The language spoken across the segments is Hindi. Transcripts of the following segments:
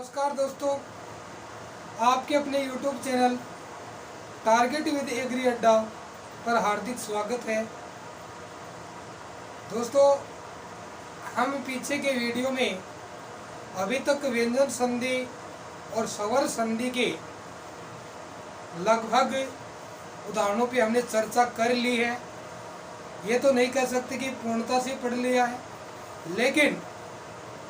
नमस्कार दोस्तों, आपके अपने YouTube channel target with agri Adda पर हार्दिक स्वागत है। दोस्तों, हम पीछे के वीडियो में अभी तक व्यंजन संधि और स्वर संधि के लगभग उदाहरणों पे हमने चर्चा कर ली है। ये तो नहीं कह सकते कि पूर्णता से पढ़ लिया है, लेकिन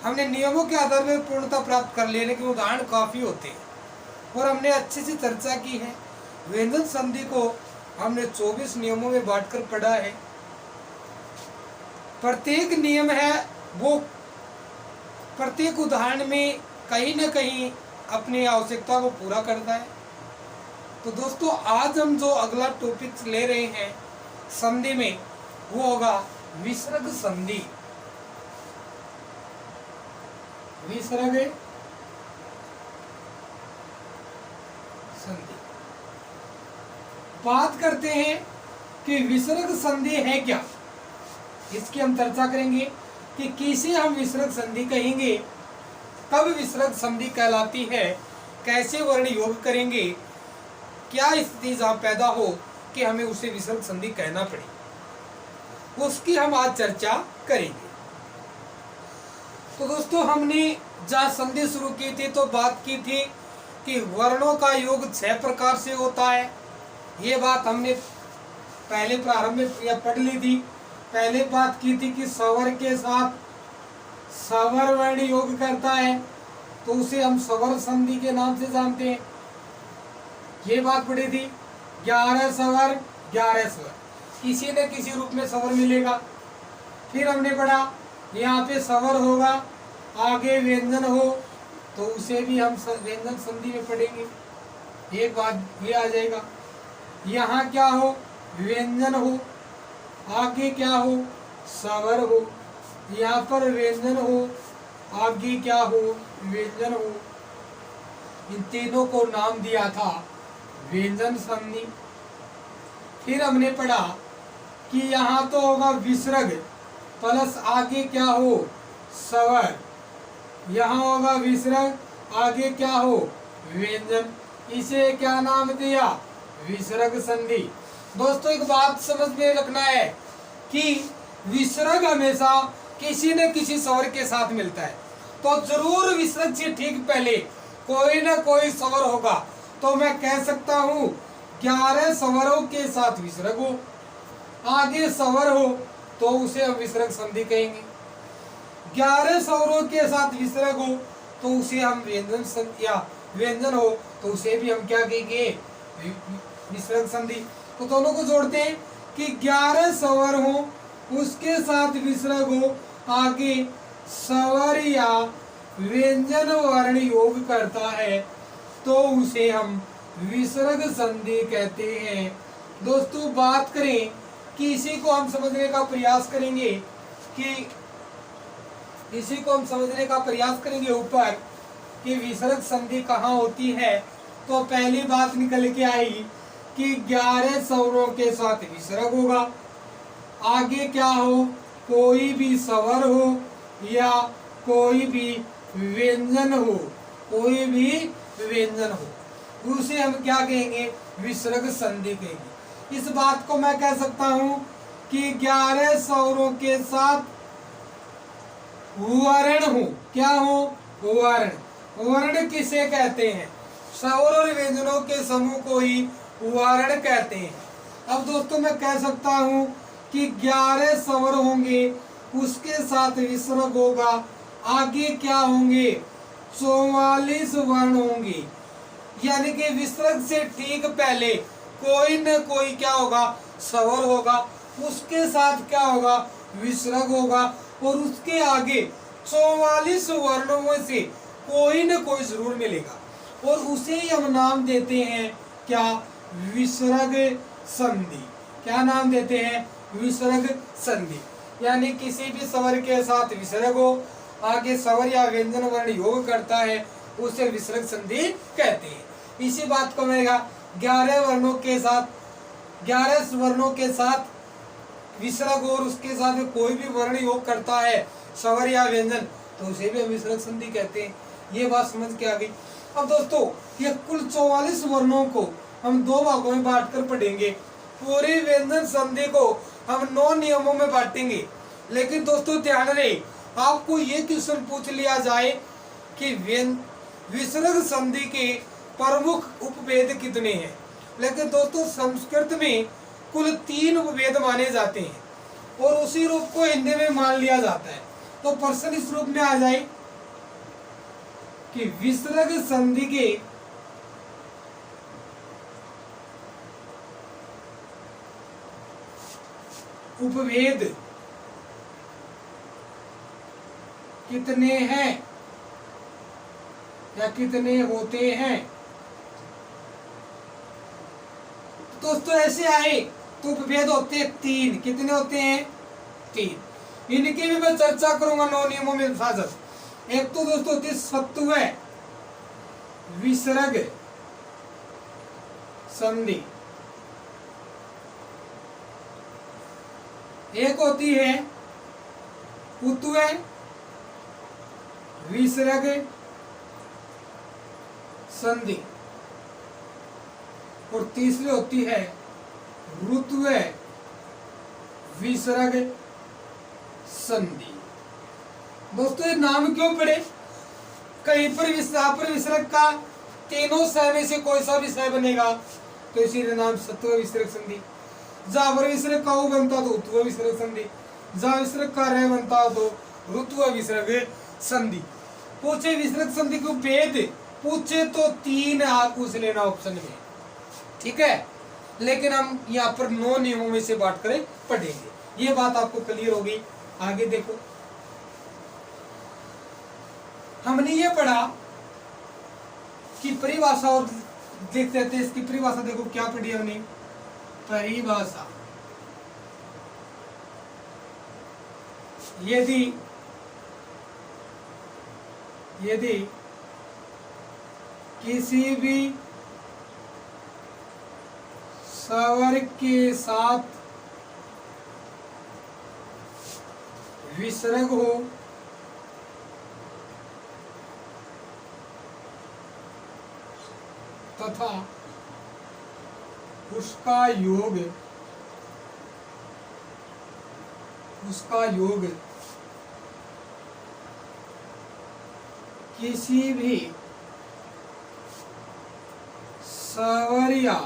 हमने नियमों के आधार पर पूर्णता प्राप्त कर ली, लेकिन उदाहरण काफ़ी होते हैं और हमने अच्छे से चर्चा की है। व्यंजन संधि को हमने 24 नियमों में बांटकर पढ़ा है। प्रत्येक नियम है वो प्रत्येक उदाहरण में कहीं न कहीं अपनी आवश्यकता को पूरा करता है। तो दोस्तों, आज हम जो अगला टॉपिक ले रहे हैं संधि में, वो होगा विसर्ग संधि। विसर्ग संधि बात करते हैं कि विसर्ग संधि है क्या, इसकी हम चर्चा करेंगे कि किसे हम विसर्ग संधि कहेंगे, कब विसर्ग संधि कहलाती है, कैसे वर्ण योग करेंगे, क्या स्थिति जहां पैदा हो कि हमें उसे विसर्ग संधि कहना पड़े, उसकी हम आज चर्चा करेंगे। तो दोस्तों, हमने जहाँ संधि शुरू की थी तो बात की थी कि वर्णों का योग 6 प्रकार से होता है। ये बात हमने पहले प्रारंभ में पढ़ ली थी। पहले बात की थी कि स्वर के साथ स्वर वर्ण योग करता है तो उसे हम स्वर संधि के नाम से जानते हैं। ये बात पढ़ी थी। 11 स्वर 11 स्वर, किसी न किसी रूप में स्वर मिलेगा। फिर हमने पढ़ा यहाँ पे स्वर होगा, आगे व्यंजन हो तो उसे भी हम व्यंजन संधि में पढ़ेंगे। एक बात ये आ जाएगा, यहाँ क्या हो, व्यंजन हो, आगे क्या हो, स्वर हो, यहाँ पर व्यंजन हो, आगे क्या हो, व्यंजन हो। इन तीनों को नाम दिया था व्यंजन संधि। फिर हमने पढ़ा कि यहाँ तो होगा विसर्ग प्लस आगे क्या हो, स्वर, यहाँ होगा विसर्ग, आगे क्या हो, व्यंजन। इसे क्या नाम दिया, विसर्ग संधि। दोस्तों, एक बात समझ में रखना है कि विसर्ग हमेशा किसी न किसी स्वर के साथ मिलता है, तो जरूर विसर्ग से ठीक पहले कोई ना कोई स्वर होगा। तो मैं कह सकता हूँ 11 स्वरों के साथ विसर्ग हो, आगे स्वर हो तो उसे हम विसर्ग संधि कहेंगे। 11 स्वरों के साथ विसर्ग हो तो उसे हम व्यंजन संधि, या व्यंजन हो तो उसे भी हम क्या कहेंगे, विसर्ग संधि। तो दोनों को जोड़ते हैं कि 11 स्वर हो उसके साथ विसर्ग हो, आगे स्वर या व्यंजन वर्ण योग करता है तो उसे हम विसर्ग संधि कहते हैं। दोस्तों, बात करें कि इसी को हम समझने का प्रयास करेंगे ऊपर कि विसर्ग संधि कहाँ होती है। तो पहली बात निकल के आई कि 11 स्वरों के साथ विसर्ग होगा, आगे क्या हो, कोई भी स्वर हो या कोई भी व्यंजन हो, उसे हम क्या कहेंगे, विसर्ग संधि कहेंगे। इस बात को मैं कह सकता हूं कि 11 स्वरों के साथ वर्ण हो, क्या हो, वर्ण किसे कहते हैं, स्वर और व्यंजनों के समूह को ही वर्ण कहते हैं। अब दोस्तों, मैं कह सकता हूं कि 11 स्वर होंगे उसके साथ विसर्ग होगा, आगे क्या होंगे, 44 वर्ण होंगे। यानी कि विसर्ग से ठीक पहले कोई न कोई क्या होगा, स्वर होगा, उसके साथ क्या होगा, विसर्ग होगा, और उसके आगे 44 वर्णों में से कोई न कोई जरूर मिलेगा, और उसे ही हम नाम देते हैं क्या, विसर्ग संधि। क्या नाम देते हैं, विसर्ग संधि। यानी किसी भी स्वर के साथ विसर्ग हो, आगे स्वर या व्यंजन वर्ण योग करता है, उसे विसर्ग संधि कहते हैं। इसी बात को मैं 11 वर्णों के साथ विसर्ग और उसके साथ कोई भी वर्ण योग करता है, स्वर या व्यंजन, तो उसे भी हम विसर्ग संधि कहते हैं। ये बात समझ के आ गई। अब दोस्तों ये कुल 44 वर्णों को हम 2 भागों में बांटकर पढ़ेंगे। पूरी व्यंजन संधि को हम 9 नियमों में बांटेंगे। लेकिन दोस्तों ध्यान रहे, आपको ये क्वेश्चन पूछ लिया जाए कि विसर्ग संधि के प्रमुख उपभेद कितने हैं, लेकिन दोस्तों संस्कृत में कुल 3 उपभेद माने जाते हैं और उसी रूप को हिंदी में मान लिया जाता है। तो प्रश्न इस रूप में आ जाए कि विसर्ग संधि के उपभेद कितने हैं या कितने होते हैं। दोस्तों ऐसे आए तो उपभेद होते हैं 3। कितने होते हैं? 3। इनकी भी मैं चर्चा करूंगा 9 नियमों में साझत। एक तो दोस्तों होती है स्वत्व विसर्ग संधि, एक होती है उत्व विसर्ग संधि और तीसरी होती है ऋत्व विसर्ग संधि। दोस्तों ये नाम क्यों पड़े? कहीं पर विसर्ग का तीनों सह में से कोई सा विषय बनेगा तो इसीलिए नाम सत्व विसर्ग संधि। जहां पर विसर्ग का बनता तो उत्व विसर्ग संधि, जहां विसर्ग का रह बनता तो ऋत्व विसर्ग संधि। पूछे विसर्ग संधि को भेद पूछे तो 3 आप पूछ लेना ऑप्शन में, ठीक है। लेकिन हम यहाँ पर 9 नियमों में से बांट कर पढ़ेंगे। ये बात आपको क्लियर होगी। आगे देखो, हमने ये पढ़ा कि परिभाषा, और देखते थे इसकी परिभाषा। देखो क्या पढ़ी हमने, परिभाषा। यदि किसी भी स्वर के साथ विसर्ग हो तथा उसका योग किसी भी स्वर या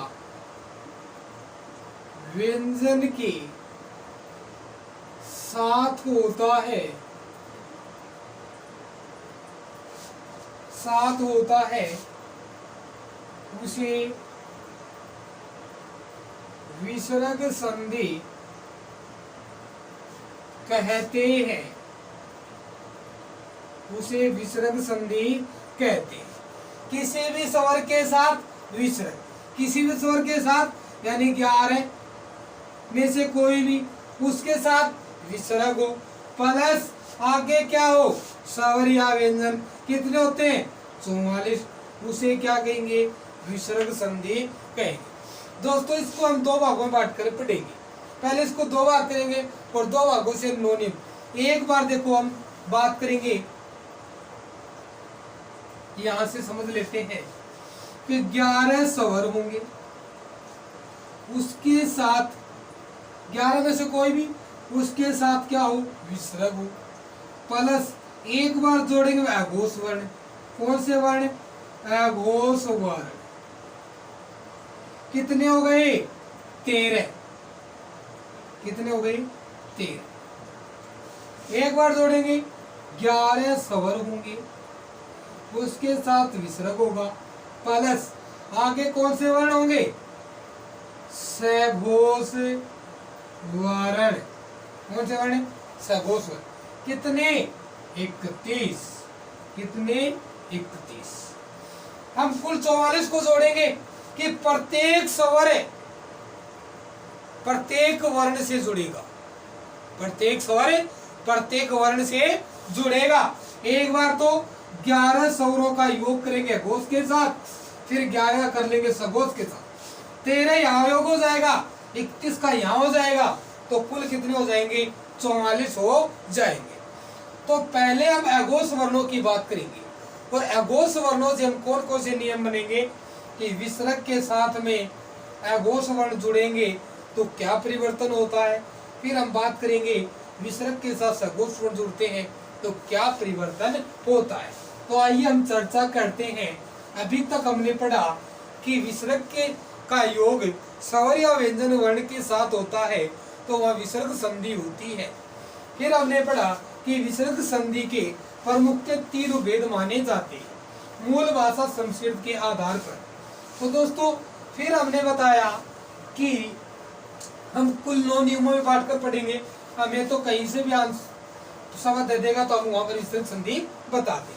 व्यंजन के साथ होता है उसे विसर्ग संधि कहते हैं। उसे विसर्ग संधि कहते हैं। किसी भी स्वर के साथ विसर्ग, किसी भी स्वर के साथ यानी 11 में से कोई भी उसके साथ विसर्ग हो प्लस आगे क्या हो स्वर या व्यंजन, कितने होते हैं? 44। उसे क्या कहेंगे? विसर्ग संधि कहेंगे। दोस्तों इसको हम 2 भागों में बांट कर पढ़ेंगे। पहले इसको 2 भाग करेंगे और 2 भागों से 9 नियम। एक बार देखो हम बात करेंगे, यहां से समझ लेते हैं कि 11 स्वर होंगे, उसके साथ 11 में से कोई भी उसके साथ क्या हो? विसर्ग हो प्लस एक बार जोड़ेंगे अघोष वर्ण। कौन से वर्ण? अघोष वर्ण। कितने हो गए? 13। कितने हो गए? 13। एक बार जोड़ेंगे 11 स्वर होंगे, उसके साथ विसर्ग होगा प्लस आगे कौन से वर्ण होंगे? सघोष वर्ण। कौन से वर्ण? सघोष वर्ण। कितने? 31। कितने? 31। हम कुल 44 को जोड़ेंगे कि प्रत्येक स्वर प्रत्येक वर्ण से जुड़ेगा। प्रत्येक स्वर प्रत्येक वर्ण से जुड़ेगा। एक बार तो 11 स्वरों का योग करेंगे घोष के साथ, फिर 11 कर लेंगे सघोष के साथ। 13 यहाँ योग हो जाएगा, 31 का यहाँ हो जाएगा, तो कुल कितने हो जाएंगे? 44 हो जाएंगे। तो पहले हम अघोष वर्णों की बात करेंगे और अघोष वर्णों से हम कौन कौन से नियम बनेंगे कि विसर्ग के साथ में अघोष वर्ण जुड़ेंगे तो क्या परिवर्तन होता है। फिर हम बात करेंगे विसर्ग के साथ सघोष वर्ण जुड़ते हैं तो क्या परिवर्तन होता है। तो आइए हम चर्चा करते हैं। अभी तक हमने पढ़ा कि विसर्ग के का योग स्वर या व्यंजन वर्ण के साथ होता है तो वह विसर्ग संधि होती है। फिर हमने पढ़ा कि विसर्ग संधि के प्रमुख 3 भेद माने जाते हैं मूल भाषा संस्कृत के आधार पर। तो दोस्तों फिर हमने बताया कि हम कुल 9 नियमों में बांट कर पढ़ेंगे। हमें तो कहीं से भी शब्द दे देगा तो हम वहां पर विसर्ग संधि बता दें।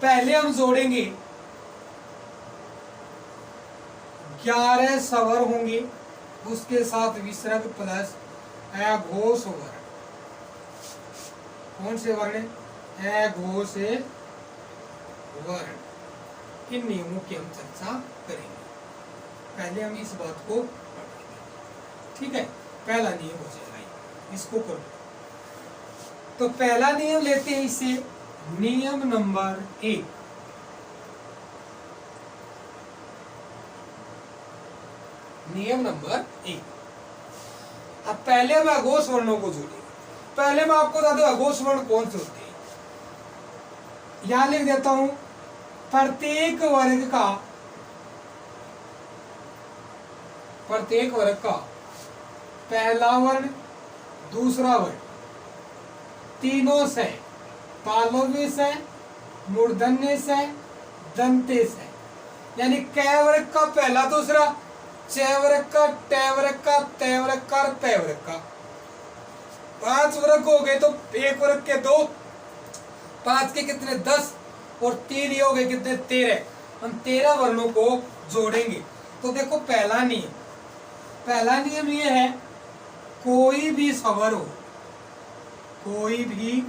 पहले हम जोड़ेंगे 11 स्वर होंगे, उसके साथ विसर्ग प्लस अघोष वर्ण। कौन से वर्ण? अघोष वर्ण। इन नियमों की हम चर्चा करेंगे। पहले हम इस बात को पढ़ेंगे, ठीक है। पहला नियम हो जाएगा, इसको करो। तो पहला नियम लेते हैं इसे, नियम नंबर 1। नियम नंबर 1। अब पहले हम अघोष वर्णों को जोड़ेंगे। पहले मैं आपको बता दूं अघोष वर्ण कौन से होते हैं। यहां लिख देता हूं, प्रत्येक वर्ग का पहला वर्ण, दूसरा वर्ण तीनों से, तालव्य से, मूर्धन्य से, दंते से, यानी क वर्ग का पहला, दूसरा, च वर्ग का, ट वर्ग का, त वर्ग का और प वर्ग का। 5 वर्ग हो गए तो एक वर्ग के 2, 5 के कितने 10 और 3 ये हो गए कितने 13। हम 13 वर्णों को जोड़ेंगे। तो देखो पहला नियम ये है, कोई भी स्वर हो, कोई भी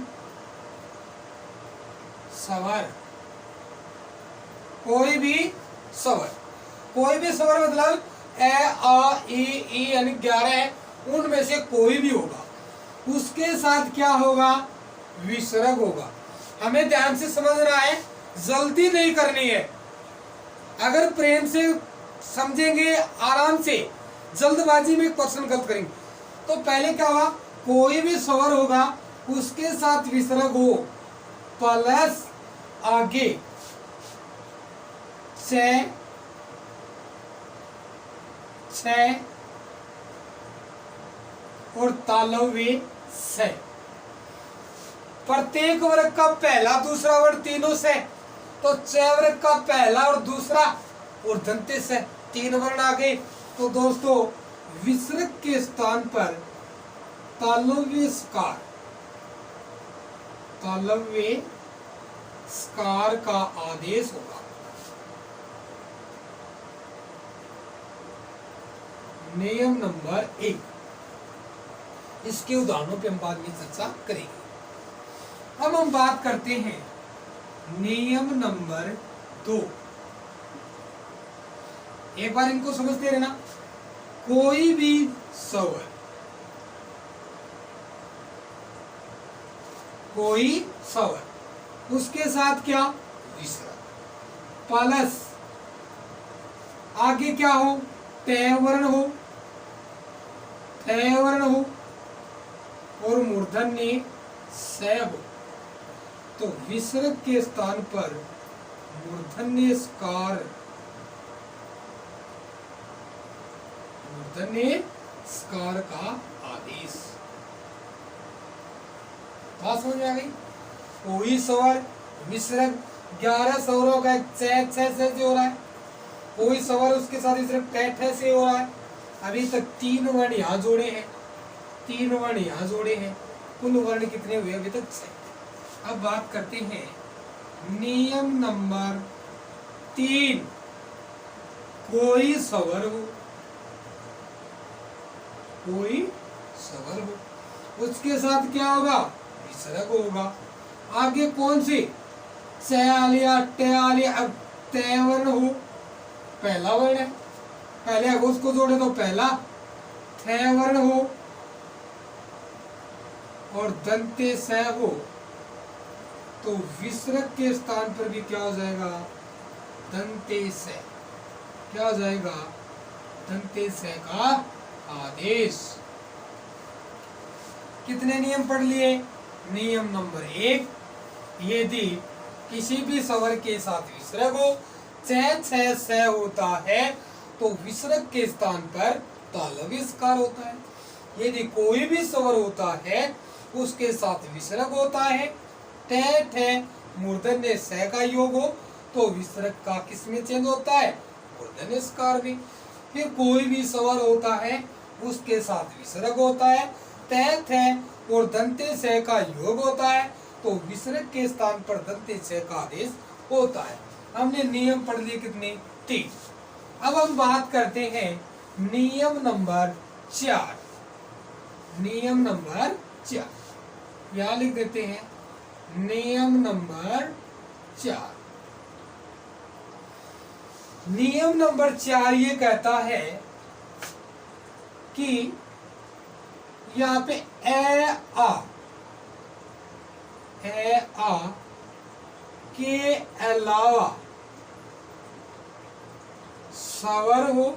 स्वर मतलब ए आ ई यानी 11 है, उनमें से कोई भी होगा, उसके साथ क्या होगा? विसर्ग होगा। हमें ध्यान से समझना है, जल्दी नहीं करनी है। अगर प्रेम से समझेंगे, आराम से, जल्दबाजी में क्वेश्चन गलत करेंगे। तो पहले क्या हुआ? कोई भी स्वर होगा उसके साथ विसर्ग हो, प्लस आगे छ और तालव्य से। प्रत्येक वर्ग का पहला, दूसरा वर्ण तीनों से, तो च वर्ग का पहला और दूसरा और दंते से 3 वर्ण आ गए। तो दोस्तों विसर्ग के स्थान पर तालव्य स्कार का आदेश होगा। नियम नंबर 1। इसके उदाहरणों पे हम बाद में चर्चा करेंगे। अब हम बात करते हैं नियम नंबर 2। एक बार इनको समझते रहना। कोई भी स्वर, उसके साथ क्या? विसर्ग, प्लस आगे क्या हो? ट वर्ण हो और मूर्धन्य स हो। तो विसर्ग के स्थान पर मूर्धन्य स्कार का आदेश। बात समझ में आ गई? कोई स्वर विसर्ग 11 स्वरों का से हो रहा है, कोई स्वर उसके साथ विसर्ग ठ से हो रहा है। अभी तक 3 वर्ण यहाँ जोड़े हैं, 3 वर्ण यहाँ जोड़े हैं, कुल वर्ण कितने हुए अभी तक? 6। अब बात करते हैं नियम नंबर 3। कोई स्वर हो, उसके साथ क्या होगा? विसर्ग होगा। आगे कौन सी? च आलिया, ट आलिया, अब त वर्ण हो, पहला वर्ण है, पहले अघोष को जोड़े तो पहला, थ वर्ण हो और दंते स हो तो विसर्ग के स्थान पर भी क्या हो जाएगा, दंते से। क्या हो जाएगा, दंते से का आदेश। कितने नियम पढ़ लिए। नियम नंबर 1, यदि किसी भी स्वर के साथ विसर्ग हो, छ से होता है, तो विसर्ग के स्थान पर तालव्य स्कार होता है। यदि कोई भी स्वर होता है उसके साथ विसर्ग होता है, ठ मूर्धन्य स का योग हो, तो विसर्ग का किसमें चेंज होता है, मूर्धन्य स्कार में। फिर कोई भी स्वर होता है उसके साथ विसर्ग होता है, थ और दंते से का योग होता है, तो विसर्ग के स्थान पर दंते से का आदेश होता है। हमने नियम पढ़ लिए कितने, 3। अब हम बात करते हैं नियम नंबर 4। नियम नंबर 4 यहां लिख देते हैं। नियम नंबर 4, नियम नंबर 4 ये कहता है कि यहाँ पे ए आ के अलावा स्वर हो,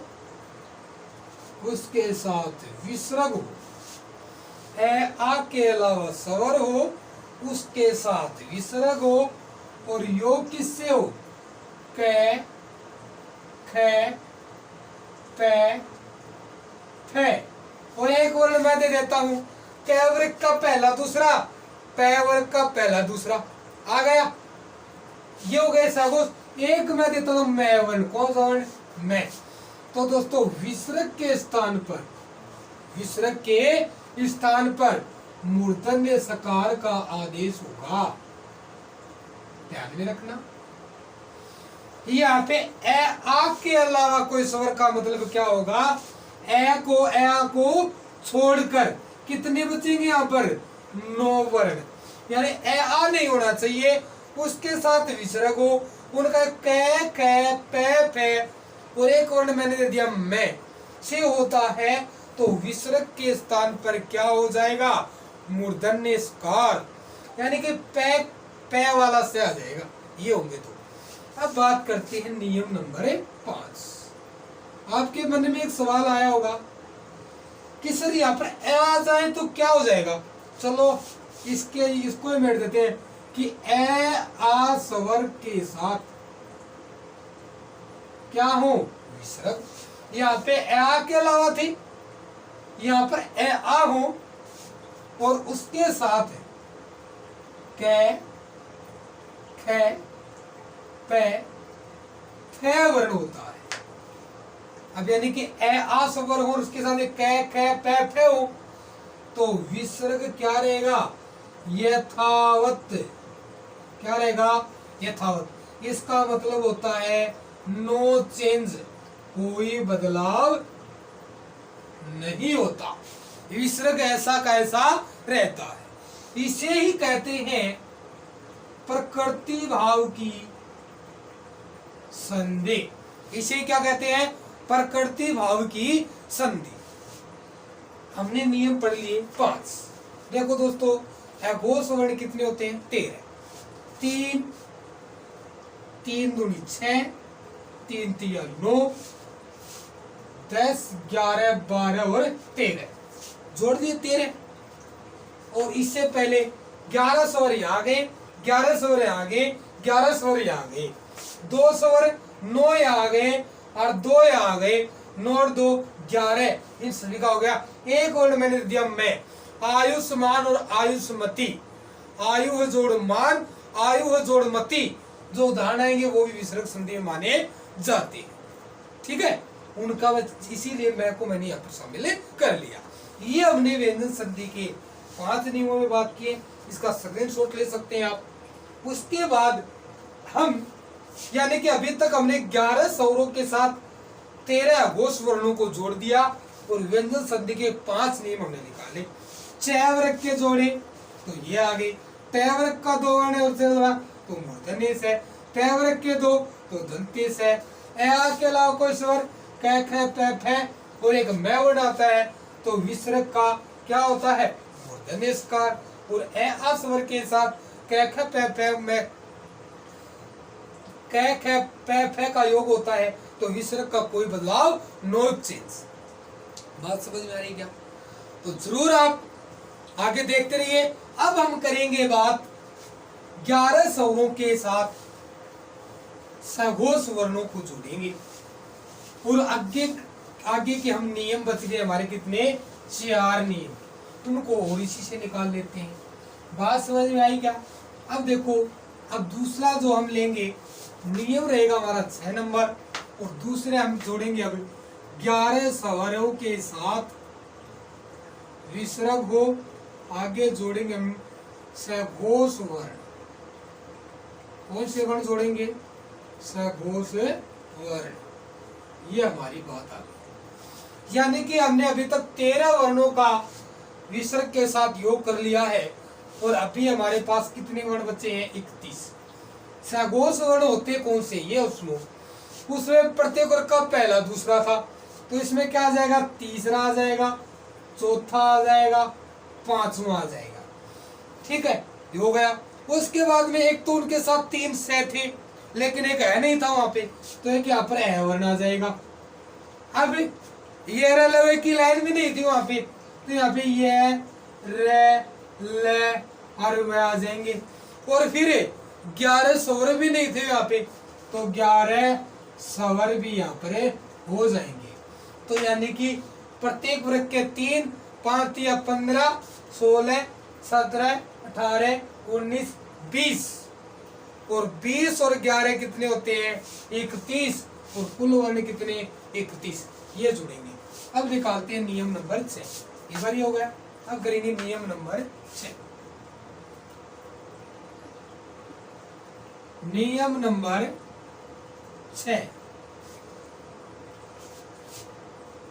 उसके साथ विसर्ग हो। ए आ के अलावा स्वर हो, उसके साथ विसर्ग हो, और योग किससे हो, क ख प फ। और एक वर्ण मैं दे देता हूं, क वर्ग का पहला दूसरा, प वर्ग का पहला दूसरा, आ गया। ये हो गए सागोस। एक मैं देता हूं मैं वर्ण, कौन सा वर्ण, मैं। तो दोस्तों विसर्ग के स्थान पर, विसर्ग के स्थान पर मूर्धन्य सकार का आदेश होगा, ध्यान में रखना। यहाँ पे ए आ के अलावा कोई स्वर का मतलब क्या होगा, ए को छोड़कर कितने बचेंगे यहाँ पर, 9 वर्ण। यानी ए आ नहीं होना चाहिए, उसके साथ विसर्ग हो, उनका क ख प फ और एक वर्ण मैंने दे दिया मैं से होता है, तो विसर्ग के स्थान पर क्या हो जाएगा, मूर्धन्य स्कार, यानी कि पे वाला से आ जाएगा, ये होंगे। तो अब बात करते हैं नियम नंबर 5। आपके मन में एक सवाल आया होगा कि सर यहाँ पर ए आ जाए तो क्या हो जाएगा। चलो इसको ही मेट देते हैं कि ए आ स्वर के साथ क्या हो, विसर्ग। यहाँ पे ए आ के अलावा थी, यहाँ पर ए आ हो और उसके साथ क ख प फ वर्ण होता है। अब यानी कि ए आ स्वर हो और उसके साथ क ख प फ हो, तो विसर्ग क्या रहेगा, यथावत। क्या रहेगा, यथावत। इसका मतलब होता है नो चेंज, कोई बदलाव नहीं होता, विसर्ग ऐसा कैसा रहता है। इसे ही कहते हैं प्रकृति भाव की संधि। इसे क्या कहते हैं, प्रकृति भाव की संधि। हमने नियम पढ़ लिए 5। देखो दोस्तों, अघोष वर्ण कितने होते हैं, 13। 3 3 दूनी 6, 3 तिया 9, 10 11 12 और 13, जोड़ दिए 13। और इससे पहले 11 स्वर यहाँ गए, 11 स्वर यहाँ गए, 11 स्वर यहाँ गए, 2 स्वर 9 यहाँ गए और 2 यहाँ गए, 9 और 2 11, इन सभी का हो गया। एक वर्ण मैंने दिया मैं, आयुष्मान और आयुष्मती। आयु है जोड़ मान, आयु है जोड़ मती, जो उदाहरण आएंगे वो भी विसर्ग संधि में माने जाते हैं। ठीक है, उनका इसीलिए मैंने यहाँ पर शामिल कर लिया। ये हमने व्यंजन संधि के 5 नियमों में बात की है, इसका स्क्रीनशॉट ले सकते हैं आप। उसके बाद हम यानी कि अभी तक हमने 11 स्वरों के साथ 13 अघोष वर्णों को जोड़ दिया और व्यंजन संधि के 5 नियम हमने निकाले। च वर्ग के जोड़े तो ये आ गए, त वर्ग का 2 वर्ण है उससे तो मूर्धन्य से, त वर्ग के 2 तो दंत्य से, ए आ के अलावा कोई स्वर क ख प फ और एक मैं वर्ण आता है, तो विसर्ग का क्या होता है, मूर्धन्य स्कार। और ए आ स्वर के साथ कै ख पै पै में कै ख पै फै का योग होता है तो विसर्ग का कोई बदलाव, नो चेंज। बात समझ में आ रही क्या? तो जरूर आप आगे देखते रहिए। अब हम करेंगे बात 11 स्वरों के साथ सघोष वर्णों को जोड़ेंगे। और आगे के हम नियम बच गए हमारे कितने, 4 नियम, उनको और इसी से निकाल लेते हैं। बात समझ में आई क्या? अब देखो, अब दूसरा जो हम लेंगे नियम रहेगा हमारा 6 नंबर, और दूसरे हम जोड़ेंगे अब 11 स्वरों के साथ विसर्ग हो, आगे जोड़ेंगे हम सघोष वर्ण। कौन से वर्ण जोड़ेंगे? सघोष वर्ण। ये हमारी बात आ गई। यानी कि हमने अभी तक 13 वर्णों का विसर्ग के साथ योग कर लिया है, और अभी हमारे पास कितने वर्ण बचे हैं? 31। सघोष वर्ण होते कौन से? ये उसमें प्रत्येक वर्ग का पहला दूसरा था, तो इसमें क्या आ जाएगा? तीसरा आ जाएगा, चौथा आ जाएगा, पांचवा आ जाएगा। ठीक है, ये हो गया। उसके बाद में एक तो उनके साथ 3 से थे, लेकिन एक है नहीं था वहां पे, तो एक यहाँ पर है वर्ण आ जाएगा। अब ये रेलवे की लाइन भी नहीं थी वहां पे, तो यहाँ पे ये रे ले और वे आ जाएंगे। और फिर 11 स्वर भी नहीं थे यहाँ पे, तो 11 स्वर भी यहाँ पर हो जाएंगे। तो यानी कि प्रत्येक वर्ग के 3, 5 या 15, 16, 17, 18, 19, 20, और 20 और 11 कितने होते हैं? 31, और कुल वर्ण कितने? 31। ये जुड़ेंगे। अब निकालते हैं नियम नंबर 6। ये बार हो गया। अब करेंगे नियम नंबर 6। नियम नंबर 6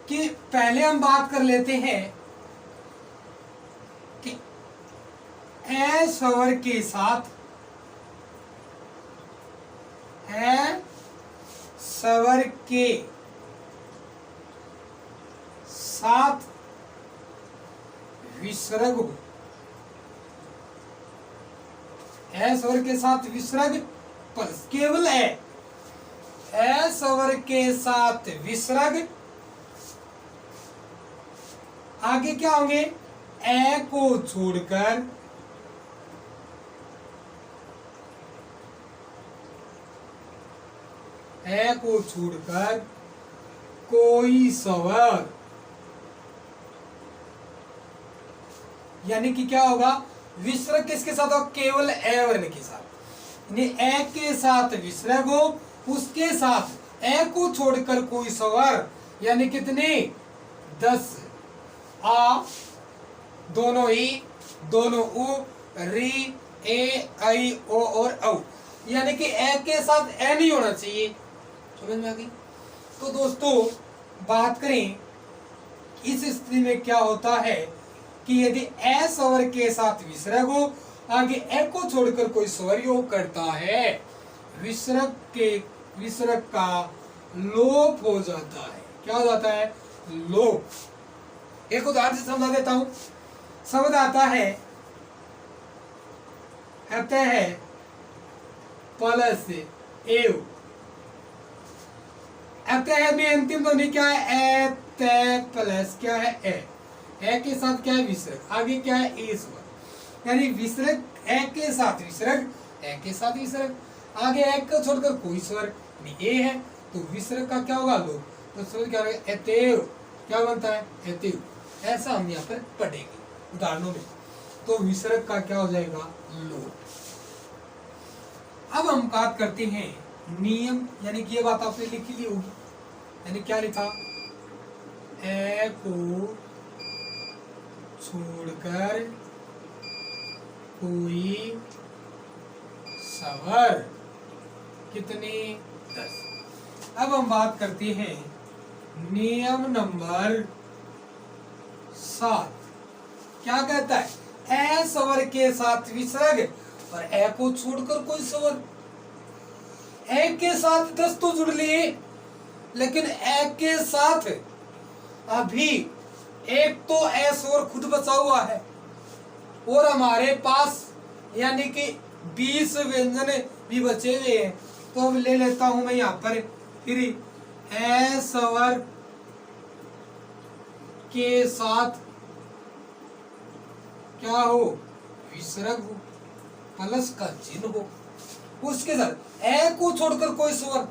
कि पहले हम बात कर लेते हैं कि ए स्वर के साथ स्वर के साथ विसर्ग हो। स्वर के साथ विसर्ग प्लस केवल ए स्वर के साथ विसर्ग, आगे क्या होंगे? ए को छोड़कर कोई स्वर, यानी कि क्या होगा? विसर्ग किसके साथ हो? केवल ए वर्ण के साथ। यानी ए के साथ विसर्ग हो, उसके साथ ए को छोड़कर कोई स्वर, यानी कितने? 10। आ, दोनों ई, दोनों उ, री, ए, आई, ओ और औ, यानी कि ए के साथ ए नहीं होना चाहिए। समझ में आ गई? तो दोस्तों बात करें इस स्थिति में क्या होता है कि यदि ए स्वर के साथ विसर्ग हो, आगे ए को छोड़कर कोई स्वर योग करता है, विसर्ग का लोप हो जाता है। क्या हो जाता है? लोप। एक उदाहरण से समझा देता हूं। शब्द आता है प्लस एव। में अंतिम ध्वनि क्या है? प्लस क्या है? ए के साथ क्या है? विसर्ग। आगे क्या है? ए स्वर। यानी विसर्ग ए के साथ विसर्ग, ए के साथ विसर्ग, आगे ए को छोड़कर कोई स्वर ए है, तो विसर्ग का क्या होगा? लोप। तो स्वर क्या होगा? एतेव। क्या बनता है? एतेव। ऐसा हम यहाँ पर पढ़ेंगे उदाहरणों में। तो विसर्ग का क्या हो जाएगा? लोप। अब हम बात करते हैं नियम, यानी कि ये बात आपने लिखी ली होगी। यानी क्या लिखा? ए को छोड़कर कोई स्वर कितने? 10। अब हम बात करते हैं नियम नंबर 7। क्या कहता है? ए स्वर के साथ विसर्ग और ए को छोड़कर कोई स्वर। ए के साथ 10 तो जुड़ लिए, लेकिन ए के साथ अभी एक तो ए स्वर खुद बचा हुआ है, और हमारे पास यानी कि 20 व्यंजन भी बचे हुए हैं। तो अब ले लेता हूं मैं यहाँ पर फिर ए स्वर के साथ क्या हो, विसर्ग हो, प्लस का चिन्ह हो। उसके साथ ए को छोड़कर कोई स्वर,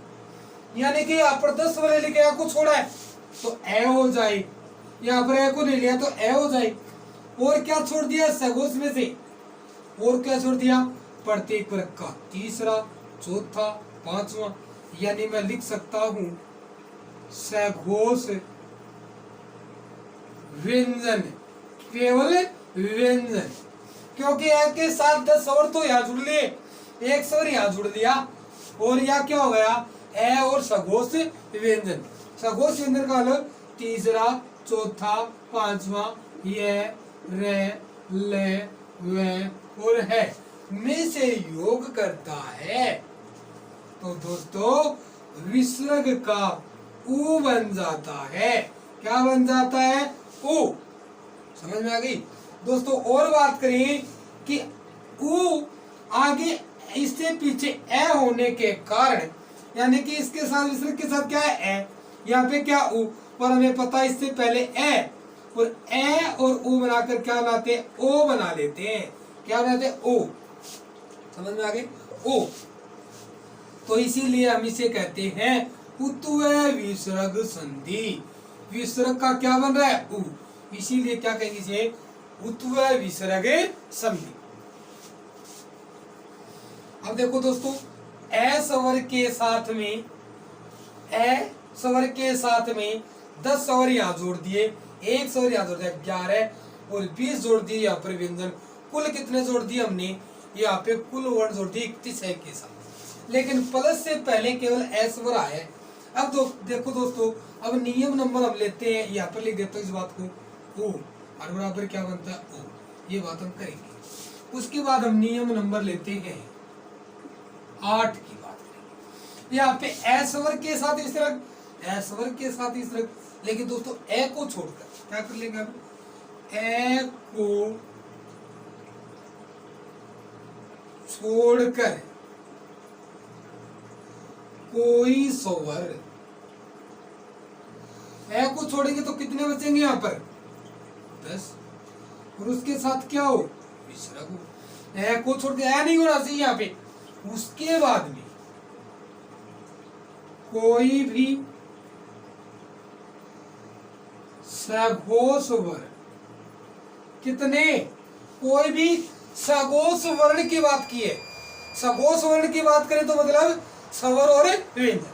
यानी कि यहाँ पर 10 स्वर लिखे, ए को छोड़ा है तो ए हो जाए, यहाँ पर ए को ले लिया तो ए हो जाए। और क्या छोड़ दिया सगोस में से, और क्या छोड़ दिया, प्रत्येक वर्ग का तीसरा, चौथा, पांचवा, यानी मैं लिख सकता हूं सघोष व्यंजन, केवल व्यंजन, क्योंकि ए के साथ 10 स्वर तो यहाँ जुड़ लिए, एक स्वर यहाँ जुड़ दिया, और यहाँ क्या हो गया, ए और सघोष व्यंजन। सघोष व्यंजन का अलग तीसरा, चौथा, पांचवा, ये, रे, ले, वे और है में से योग करता है। तो दोस्तों विसर्ग का उ बन जाता है। क्या बन जाता है, उ। समझ में आ गई दोस्तों। और बात करें कि उ आगे इससे पीछे ए होने के कारण, यानी कि इसके साथ विसर्ग के साथ क्या है, ए, यहाँ पे क्या उ, और हमें पता है इससे पहले ए, और ए और उ बनाकर क्या बनाते हैं, ओ बना लेते हैं। क्या बनाते हैं, ओ। समझ में आ गए, ओ। तो इसीलिए हम इसे कहते हैं उत्वय विसर्ग संधि। विसर्ग का क्या बन रहा है, उ, इसीलिए क्या कहेंगे इसे, उत्वय विसर्ग संधि। अब देखो दोस्तों, ए स्वर के साथ में, ए स्वर के साथ में 10 स्वर यहाँ जोड़ दिए, एक स्वर यहाँ जोड़ दिया 11, और 20 जोड़ दिए यहाँ पर व्यंजन। कुल कितने जोड़ दिए हमने, यहाँ पे कुल वर्ण जोड़ दिए 31 है के साथ, लेकिन प्लस से पहले केवल ए स्वर आया है। अब देखो दोस्तों, अब नियम नंबर हम लेते हैं, यहाँ पर लिख देता हूँ इस बात को, ओ और बराबर क्या बनता है, ओ। ये बात हम करेंगे। उसके बाद हम नियम नंबर लेते हैं 8 की बात करेंगे। यहाँ पे ए स्वर के साथ विसर्ग, ए स्वर के साथ विसर्ग, लेकिन दोस्तों ए को छोड़कर क्या कर लेंगे हम, ए को छोड़कर कोई स्वर, ए को छोड़ेंगे तो कितने बचेंगे यहाँ पर, 10, और उसके साथ क्या हो, विसर्ग हो। ए को छोड़ के ए नहीं होना चाहिए यहाँ पे। उसके बाद में कोई भी सघोष वर्ण, कितने, कोई भी सघोष वर्ण की बात की है। सघोष वर्ण की बात करें तो मतलब स्वर और व्यंजन,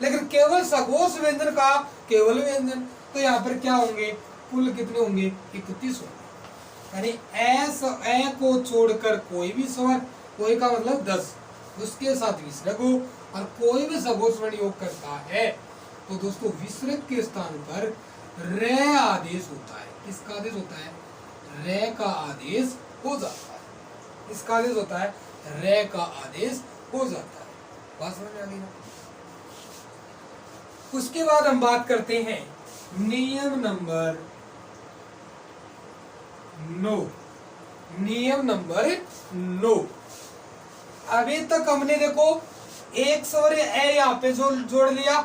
लेकिन केवल सघोष व्यंजन का केवल व्यंजन, तो यहाँ पर क्या होंगे, कुल कितने होंगे, 31 होंगे। यानी ए को छोड़कर कोई भी स्वर, कोई का मतलब 10, उसके साथ विसर्ग हो और कोई भी सघोष वर्ण योग करता है, तो दोस्तों विसर्ग के स्थान पर रे आदेश होता है। किसका आदेश होता है, रे का आदेश हो जाता है। इसका आदेश होता है, रे का आदेश हो जाता है। बात समझ में आ गई ना। उसके बाद हम बात करते हैं नियम नंबर 9। नियम नंबर 9। अभी तक हमने देखो एक स्वर ए यहाँ पे जोड़ लिया,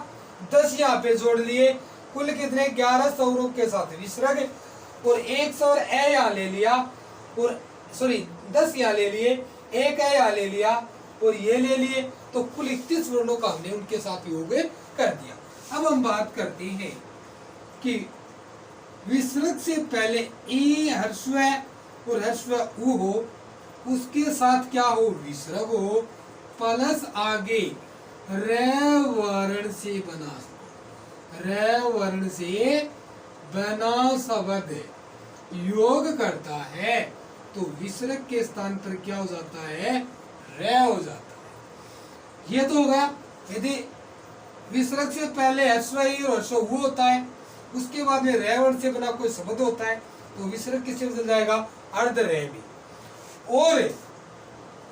10 यहाँ पे जोड़ लिए, कुल कितने 11 स्वरों के साथ विसर्ग, और एक स्वर ए यहाँ ले लिया, और सॉरी 10 यहाँ ले लिए, एक ए यहाँ ले लिया और ये ले लिए, तो कुल 31 वर्णों का हमने उनके साथ योग कर दिया। अब हम बात करते हैं कि विसर्ग से पहले ई ह्रस्व और ह्रस्व उ हो, उसके साथ क्या हो, विसर्ग हो, प्लस आगे रे वर्ण से बना, रे वर्ण से बना शब्द योग करता है, तो विसर्ग के स्थान पर क्या हो जाता है, रे हो जाता है। ये तो हो गया यदि विसर्ग से पहले ह्रस्व ई और ह्रस्व उ होता है, उसके बाद में रे वर्ण से बना कोई शब्द होता है, तो विसर्ग किससे बदल जाएगा, अर्ध रे भी। और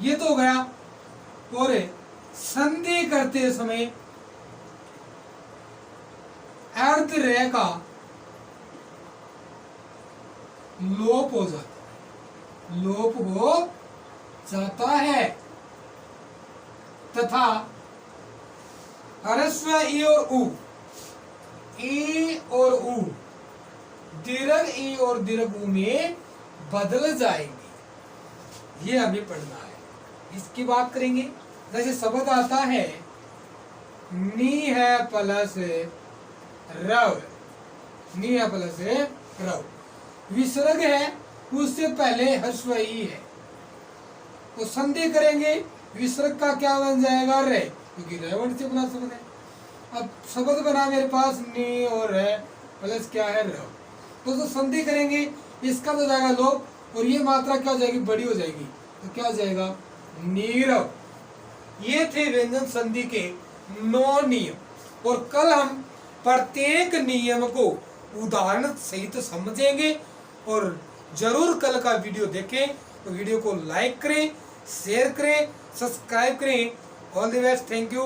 ये तो हो गया। और संधि करते समय अर्ध रे का लोप हो जाता है, लोप हो जाता है तथा ह्रस्व ई और ऊ, ई और ऊ दीर्घ ई और दीर्घ ऊ में बदल जाएंगे। ये हमें पढ़ना है। इसकी बात करेंगे। जैसे शब्द आता है नी है प्लस रव, नी है प्लस रव, विसर्ग है उससे पहले ह्रस्व ई है, तो संधि करेंगे विसर्ग का क्या बन जाएगा रे, क्योंकि रेवण से बना शब्द है। अब शब्द बना मेरे पास नी और है प्लस क्या है रव, तो संधि करेंगे इसका तो जाएगा लोप और ये मात्रा क्या हो जाएगी बड़ी हो जाएगी, तो क्या हो जाएगा नीरव। ये थे व्यंजन संधि के 9 नियम और कल हम प्रत्येक नियम को उदाहरण सहित समझेंगे और जरूर कल का वीडियो देखें। तो वीडियो को लाइक करें, शेयर करें, सब्सक्राइब करें। All the best, thank you.